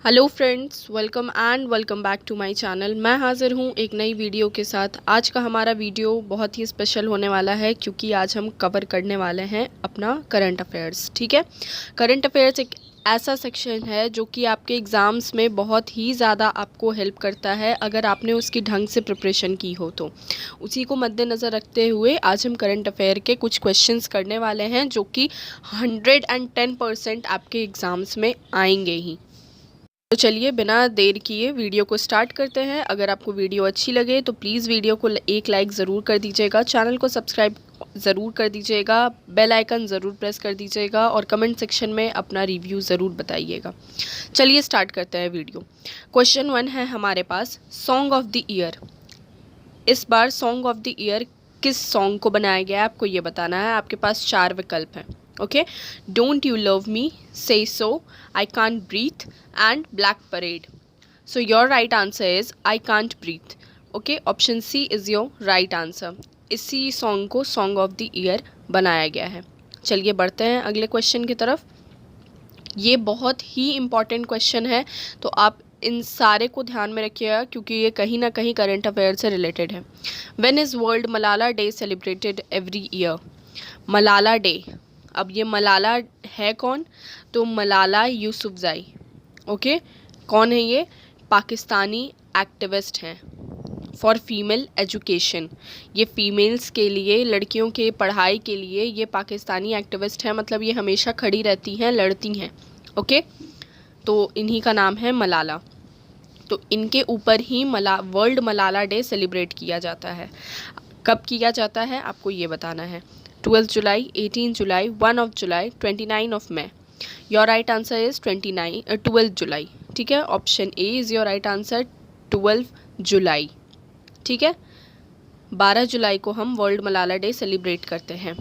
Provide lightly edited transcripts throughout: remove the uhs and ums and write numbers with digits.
Hello friends, welcome back to my channel. मैं हाज़िर हूँ एक नई वीडियो के साथ। आज का हमारा वीडियो बहुत ही स्पेशल होने वाला है क्योंकि आज हम कवर करने वाले हैं अपना करंट अफेयर्स। ठीक है, करंट अफेयर्स एक ऐसा सेक्शन है जो कि आपके एग्ज़ाम्स में बहुत ही ज़्यादा आपको हेल्प करता है अगर आपने उसकी ढंग से प्रिपरेशन की हो तो। उसी को मद्देनज़र रखते हुए आज हम करंट अफेयर के कुछ क्वेश्चंस करने वाले हैं जो कि 110% आपके एग्ज़ाम्स में आएंगे ही। तो चलिए बिना देर किए वीडियो को स्टार्ट करते हैं। अगर आपको वीडियो अच्छी लगे तो प्लीज़ वीडियो को एक लाइक ज़रूर कर दीजिएगा, चैनल को सब्सक्राइब ज़रूर कर दीजिएगा, बेल आइकन ज़रूर प्रेस कर दीजिएगा और कमेंट सेक्शन में अपना रिव्यू ज़रूर बताइएगा। चलिए स्टार्ट करते हैं वीडियो। क्वेश्चन 1 है हमारे पास, सॉन्ग ऑफ द ईयर। इस बार सॉन्ग ऑफ द ईयर किस सॉन्ग को बनाया गया है आपको ये बताना है। आपके पास 4 विकल्प हैं। Okay, don't you love me, say so, I can't breathe and black parade. So your right answer is I can't breathe. Okay, option C is your right answer. इसी सॉन्ग को सॉन्ग ऑफ द ईयर बनाया गया है। चलिए बढ़ते हैं अगले question की तरफ। ये बहुत ही इम्पॉर्टेंट क्वेश्चन है, तो आप इन सारे को ध्यान में रखिएगा क्योंकि ये कहीं ना कहीं करंट अफेयर से रिलेटेड है। When is world Malala day celebrated every year? Malala day, अब ये मलाला है कौन? तो मलाला यूसुफज़ई। ओके, कौन है ये? पाकिस्तानी एक्टिविस्ट हैं फॉर फीमेल एजुकेशन। ये फीमेल्स के लिए, लड़कियों के पढ़ाई के लिए ये पाकिस्तानी एक्टिविस्ट हैं, मतलब ये हमेशा खड़ी रहती हैं, लड़ती हैं। ओके, तो इन्हीं का नाम है मलाला। तो इनके ऊपर ही वर्ल्ड मलाला डे सेलिब्रेट किया जाता है। कब किया जाता है आपको ये बताना है। 12 July, 18 July, 1 of July, 29 of May. Your right answer is 12 July. ठीक है, option A is your right answer, 12 July. ठीक है, 12 जुलाई को हम वर्ल्ड मलाला डे सेलिब्रेट करते हैं।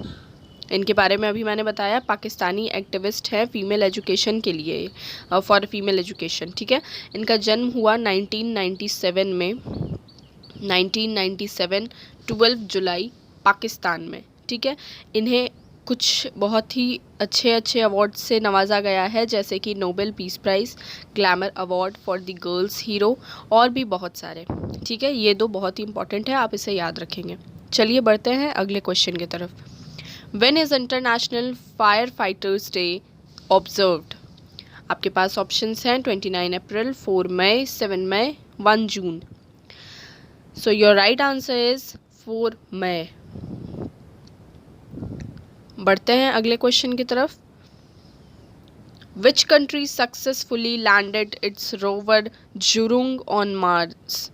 इनके बारे में अभी मैंने बताया, पाकिस्तानी एक्टिविस्ट हैं फीमेल एजुकेशन के लिए, फॉर फीमेल एजुकेशन। ठीक है, इनका जन्म हुआ 1997 में, 1997 12 जुलाई, पाकिस्तान में। ठीक है, इन्हें कुछ बहुत ही अच्छे अवार्ड से नवाजा गया है, जैसे कि Nobel peace prize, glamour award for the girls hero और भी बहुत सारे। ठीक है, ये दो बहुत ही इंपॉर्टेंट है, आप इसे याद रखेंगे। चलिए बढ़ते हैं अगले क्वेश्चन की तरफ। When is international fire fighters day observed? आपके पास ऑप्शंस हैं 29 अप्रैल, 4 मई, 7 मई, 1 जून। So your right answer is 4 मई। बढ़ते हैं अगले क्वेश्चन की तरफ। Which country successfully landed its rover Zhurong on Mars?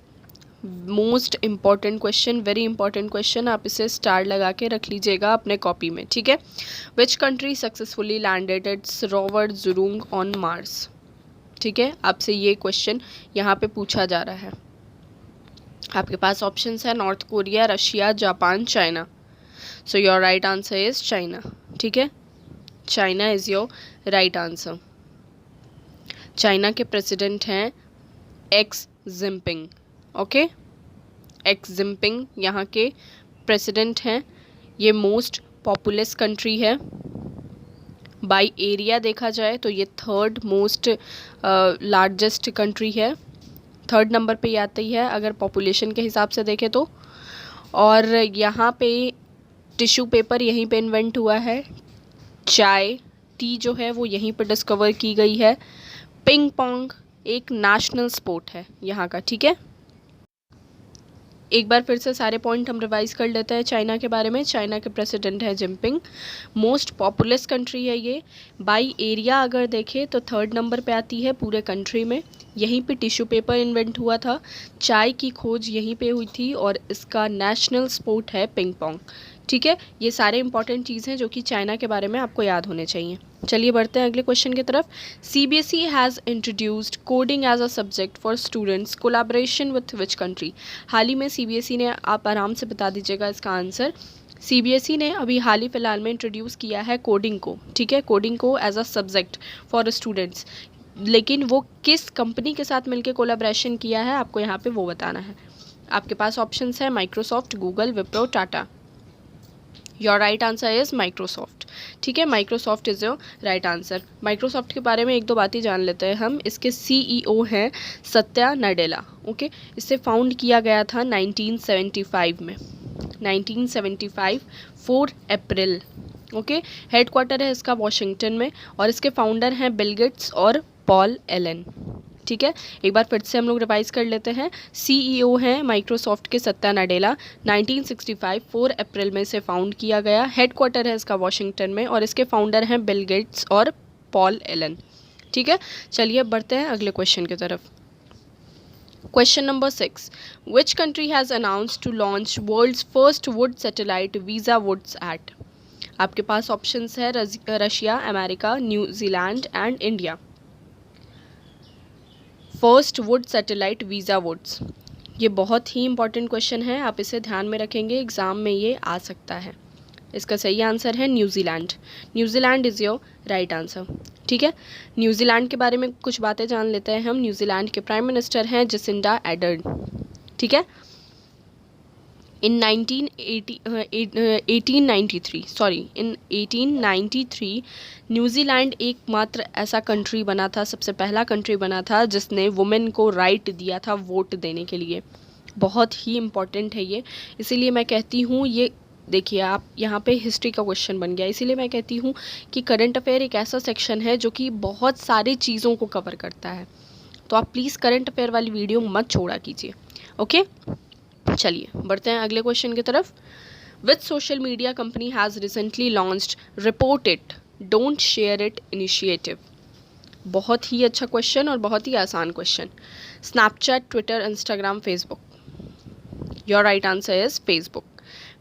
Most important question, very important question, आप इसे स्टार लगा के रख लीजिएगा अपने कॉपी में। ठीक है, which country successfully landed its rover Zhurong on Mars? ठीक है, आपसे ये क्वेश्चन यहाँ पे पूछा जा रहा है। आपके पास ऑप्शंस है north Korea, Russia, Japan, China. So your right answer is China. ठीक है, China is your right answer. China के प्रेसिडेंट हैं x Jinping. Okay, x Jinping यहाँ के प्रेसिडेंट हैं। ये मोस्ट पॉपुलस कंट्री है। बाय एरिया देखा जाए तो ये 3rd मोस्ट लार्जेस्ट कंट्री है। 3rd नंबर पे आती है अगर पॉपुलेशन के हिसाब से देखें तो। और यहाँ पे टिश्यू पेपर यहीं पे इन्वेंट हुआ है। चाय, टी जो है वो यहीं पर डिस्कवर की गई है। पिंग पोंग एक नेशनल स्पोर्ट है यहाँ का। ठीक है, एक बार फिर से सारे पॉइंट हम रिवाइज कर लेते हैं चाइना के बारे में। चाइना के प्रेसिडेंट है जिनपिंग, मोस्ट पॉपुलस कंट्री है ये। बाई एरिया अगर देखें तो 3rd नंबर पे आती है पूरे कंट्री में। यहीं पे टिश्यू पेपर इन्वेंट हुआ था, चाय की खोज यहीं पे हुई थी और इसका नेशनल स्पोर्ट है पिंग पोंग। ठीक है, ये सारे इंपॉर्टेंट चीज़ हैं जो कि चाइना के बारे में आपको याद होने चाहिए। चलिए बढ़ते हैं अगले क्वेश्चन की तरफ। CBSE has introduced coding as a subject for students, collaboration with which country? हाल ही में CBSE ने, आप आराम से बता दीजिएगा इसका आंसर। CBSE ने अभी हाल ही फिलहाल में इंट्रोड्यूस किया है कोडिंग को। ठीक है, कोडिंग को as a subject for students, लेकिन वो किस कंपनी के साथ मिलकर कोलैबोरेशन किया है आपको यहाँ पे वो बताना है। आपके पास ऑप्शंस है Microsoft, Google, Wipro, Tata. Your right answer is Microsoft. ठीक है, Microsoft is your right answer. Microsoft के बारे में एक दो बातें जान लेते हैं हम। इसके सीईओ हैं सत्या नडेला। ओके, इसे फाउंड किया गया था 1975 में, 1975 4 अप्रैल। ओके, हेडक्वार्टर है इसका वॉशिंगटन में और इसके फाउंडर हैं बिल गेट्स और पॉल एलन। ठीक है, एक बार फिर से हम लोग रिवाइज कर लेते हैं। सीईओ हैं माइक्रोसॉफ्ट के सत्या नडेला, 1965 4 अप्रैल में इसे फाउंड किया गया। हेडक्वार्टर है इसका वॉशिंगटन में और इसके फाउंडर हैं बिल गेट्स और पॉल एलन। ठीक है, चलिए बढ़ते हैं अगले क्वेश्चन की तरफ। Question number 6, which country has announced to launch world's first wood satellite वीज़ा वुड्स एट। आपके पास ऑप्शंस है Russia, America, New Zealand and India. First wood satellite वीज़ा वुड्स, ये बहुत ही इंपॉर्टेंट क्वेश्चन है, आप इसे ध्यान में रखेंगे, एग्ज़ाम में ये आ सकता है। इसका सही आंसर है New Zealand. New Zealand is your right answer. ठीक है, न्यूजीलैंड के बारे में कुछ बातें जान लेते हैं हम। न्यूजीलैंड के प्राइम मिनिस्टर हैं जसिंडा आर्डर्न। ठीक है, इन 1893 न्यूजीलैंड एकमात्र ऐसा कंट्री बना था, सबसे पहला कंट्री बना था जिसने वुमेन को राइट दिया था वोट देने के लिए। बहुत ही इम्पॉर्टेंट है ये, इसीलिए मैं कहती हूँ ये देखिए आप यहाँ पे हिस्ट्री का क्वेश्चन बन गया, इसीलिए मैं कहती हूँ कि करंट अफेयर एक ऐसा सेक्शन है जो कि बहुत सारी चीज़ों को कवर करता है, तो आप प्लीज़ करंट अफेयर वाली वीडियो मत छोड़ा कीजिए। ओके, चलिए बढ़ते हैं अगले क्वेश्चन की तरफ। Which social media company has recently launched report it don't share it initiative. बहुत ही अच्छा क्वेश्चन और बहुत ही आसान question. Snapchat, Twitter, Instagram, Facebook. Your right answer is Facebook.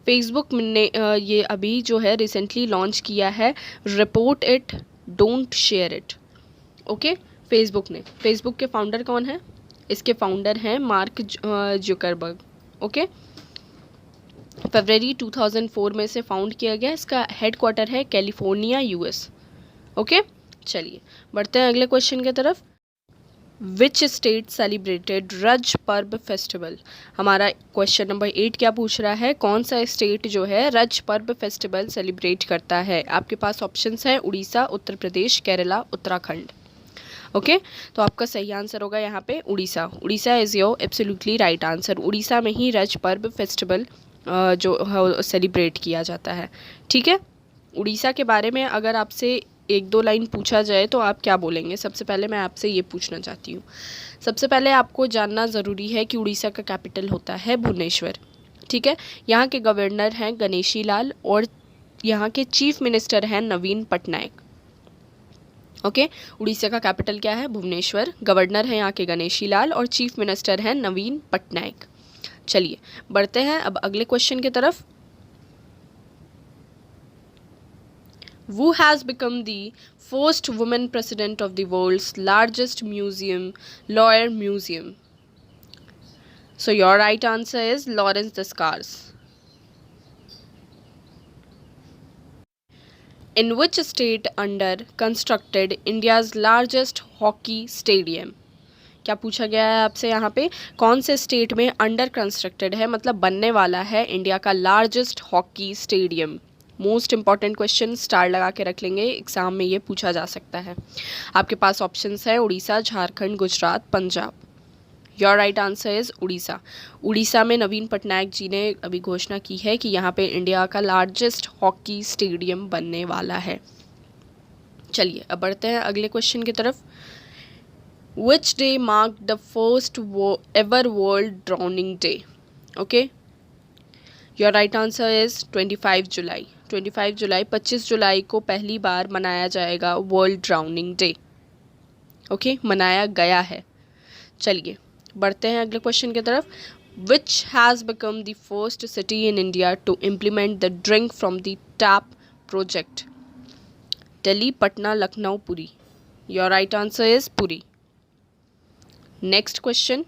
Facebook ने ये अभी जो है रिसेंटली लॉन्च किया है report it don't share it. Okay, Facebook ने। फेसबुक के फाउंडर कौन है? इसके फाउंडर हैं मार्क जुकरबर्ग। ओके, फरवरी 2004 में इसे फाउंड किया गया। इसका हेडक्वार्टर है कैलिफोर्निया, यूएस। ओके, चलिए बढ़ते हैं अगले क्वेश्चन की तरफ। विच स्टेट सेलिब्रेटेड रज पर्व फेस्टिवल। हमारा क्वेश्चन नंबर 8 क्या पूछ रहा है, कौन सा स्टेट जो है रज पर्व फेस्टिवल सेलिब्रेट करता है। आपके पास ऑप्शंस है उड़ीसा, उत्तर प्रदेश, केरला, उत्तराखंड। ओके, तो आपका सही आंसर होगा यहाँ पे Orissa. Orissa is your absolutely right answer. Orissa में ही रज पर्व फेस्टिवल जो सेलिब्रेट किया जाता है। ठीक है, उड़ीसा के बारे में अगर आपसे एक दो लाइन पूछा जाए तो आप क्या बोलेंगे? सबसे पहले मैं आपसे ये पूछना चाहती हूँ, सबसे पहले आपको जानना ज़रूरी है कि उड़ीसा का कैपिटल होता है भुवनेश्वर। ठीक है, यहाँ के गवर्नर हैं गणेशी लाल और यहाँ के चीफ मिनिस्टर हैं नवीन पटनायक। ओके, उड़ीसा का कैपिटल क्या है? भुवनेश्वर। गवर्नर हैं यहाँ के गणेशी लाल और चीफ मिनिस्टर हैं नवीन पटनायक। चलिए बढ़ते हैं अब अगले क्वेश्चन की तरफ। Who has become the first woman president of the world's largest museum, Louvre Museum? So your right answer is Lawrence Descartes. In which state under constructed India's largest hockey stadium? क्या पूछा गया है आपसे यहाँ पे, कौन से स्टेट में अंडर कंस्ट्रक्टेड है, मतलब बनने वाला है इंडिया का largest hockey stadium. Most important question, star लगा के रख लेंगे, एग्जाम में ये पूछा जा सकता है। आपके पास ऑप्शंस है Orissa, Jharkhand, Gujarat, Punjab. Your right answer is Orissa. Orissa में नवीन पटनायक जी ने अभी घोषणा की है कि यहाँ पे इंडिया का लार्जेस्ट हॉकी स्टेडियम बनने वाला है। चलिए अब बढ़ते हैं अगले क्वेश्चन की तरफ। Which day marked the first ever World Drowning Day? Okay, your right answer is 25 जुलाई। 25 जुलाई, 25 जुलाई को पहली बार मनाया जाएगा वर्ल्ड ड्राउनिंग डे। ओके, मनाया गया है। चलिए बढ़ते हैं अगले क्वेश्चन की तरफ। Which has become the first city in India to implement the drink from the tap project? Delhi, Patna, Lucknow, Puri. Your right answer is Puri. Next question.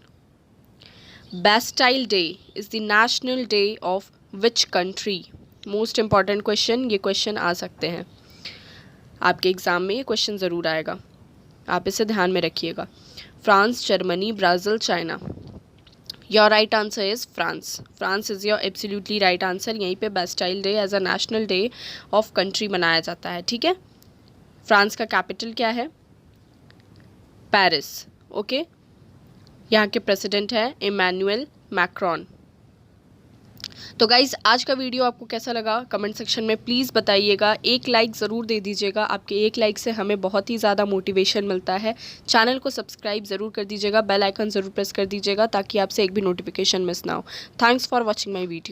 Bastille Day is the national day of which country? Most important question, ये question आ सकते हैं आपके exam में, ये question ज़रूर आएगा, आप इसे ध्यान में रखिएगा। France, Germany, Brazil, China. Your right answer is France. France is your absolutely right answer. यहीं पे Bastille day as a national day of country मनाया जाता है, ठीक है। फ्रांस का कैपिटल क्या है? पेरिस। ओके। यहाँ के प्रेसिडेंट है इमैनुअल मैक्रोन। तो गाइज़ आज का वीडियो आपको कैसा लगा कमेंट सेक्शन में प्लीज़ बताइएगा। एक लाइक ज़रूर दे दीजिएगा, आपके एक लाइक से हमें बहुत ही ज़्यादा मोटिवेशन मिलता है। चैनल को सब्सक्राइब ज़रूर कर दीजिएगा, बेल आइकन ज़रूर प्रेस कर दीजिएगा ताकि आपसे एक भी नोटिफिकेशन मिस ना हो। Thanks for watching my video.